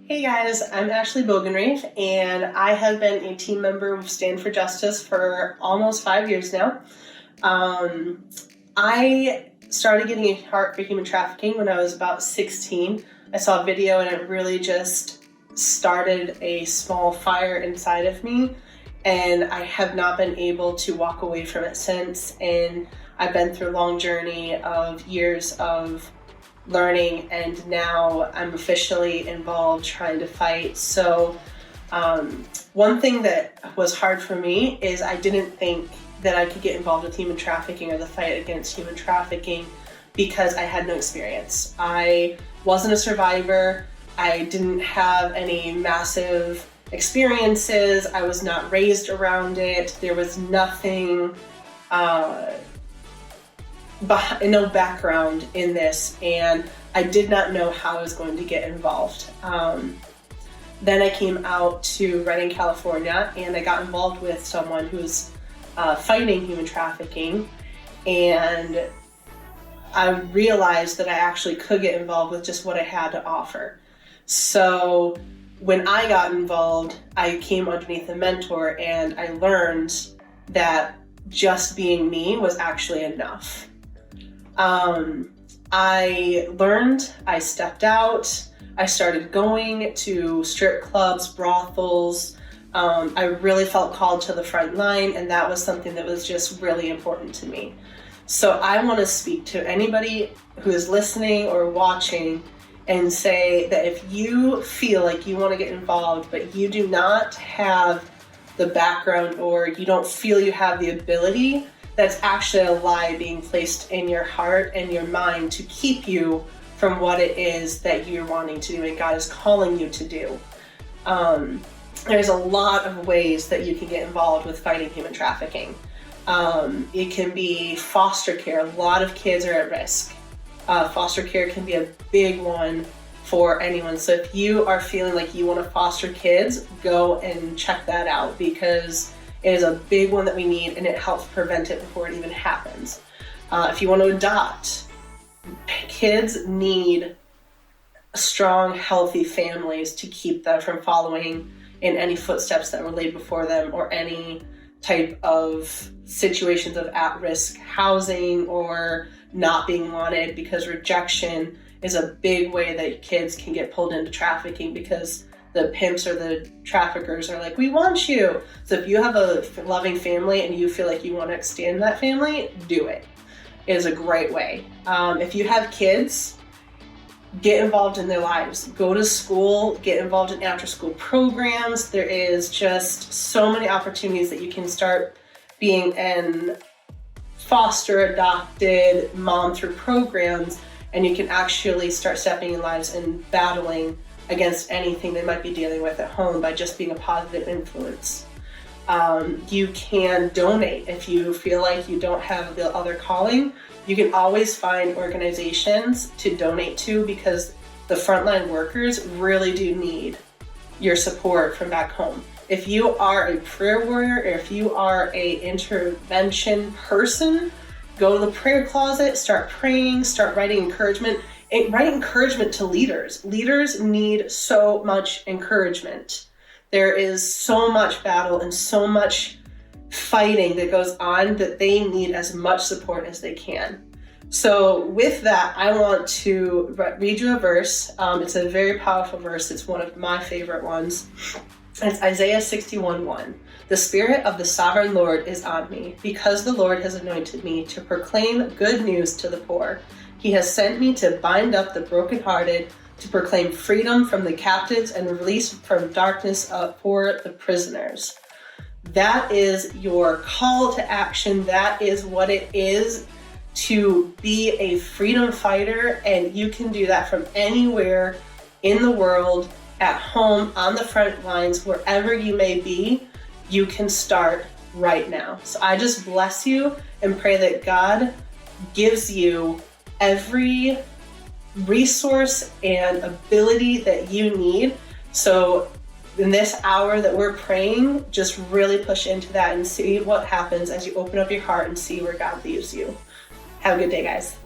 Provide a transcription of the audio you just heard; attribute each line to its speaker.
Speaker 1: Hey guys, I'm Ashley Bogenreif, and I have been a team member of Stand for Justice for almost 5 years now. I started getting a heart for human trafficking when I was about 16. I saw a video and it really just started a small fire inside of me, and I have not been able to walk away from it since. And I've been through a long journey of years of learning, and now I'm officially involved trying to fight. So one thing that was hard for me is I didn't think that I could get involved with human trafficking or the fight against human trafficking because I had no experience. I wasn't a survivor. I didn't have any massive experiences. I was not raised around it. There was nothing no background in this, and I did not know how I was going to get involved. Then I came out to Redding, California, and I got involved with someone who's fighting human trafficking, and I realized that I actually could get involved with just what I had to offer. So when I got involved, I came underneath a mentor, and I learned that just being me was actually enough. I learned, I stepped out, I started going to strip clubs, brothels. I really felt called to the front line, and that was something that was just really important to me. So I want to speak to anybody who is listening or watching and say that if you feel like you want to get involved, but you do not have the background or you don't feel you have the ability, that's actually a lie being placed in your heart and your mind to keep you from what it is that you're wanting to do and God is calling you to do. There's a lot of ways that you can get involved with fighting human trafficking. It can be foster care. A lot of kids are at risk. Foster care can be a big one for anyone. So if you are feeling like you want to foster kids, go and check that out, because it is a big one that we need, and it helps prevent it before it even happens. If you want to adopt, kids need strong, healthy families to keep them from following in any footsteps that were laid before them, or any type of situations of at-risk housing or not being wanted, because rejection is a big way that kids can get pulled into trafficking, because the pimps or the traffickers are like, we want you. So if you have a loving family and you feel like you want to extend that family, do it. It is a great way. If you have kids, get involved in their lives. Go to school, get involved in after-school programs. There is just so many opportunities that you can start being an foster adopted mom through programs, and you can actually start stepping in lives and battling against anything they might be dealing with at home by just being a positive influence. You can donate if you feel like you don't have the other calling. You can always find organizations to donate to, because the frontline workers really do need your support from back home. If you are a prayer warrior, or if you are a intervention person, go to the prayer closet, start praying, start writing encouragement. Write encouragement to leaders. Leaders need so much encouragement. There is so much battle and so much fighting that goes on that they need as much support as they can. So with that, I want to read you a verse. It's a very powerful verse. It's one of my favorite ones. It's Isaiah 61:1. The Spirit of the Sovereign Lord is on me, because the Lord has anointed me to proclaim good news to the poor. He has sent me to bind up the brokenhearted, to proclaim freedom from the captives and release from darkness for the prisoners. That is your call to action. That is what it is to be a freedom fighter, and you can do that from anywhere in the world, at home, on the front lines, wherever you may be. You can start right now. So I just bless you and pray that God gives you every resource and ability that you need. So in this hour that we're praying, just really push into that and see what happens as you open up your heart and see where God leads you. Have a good day, guys.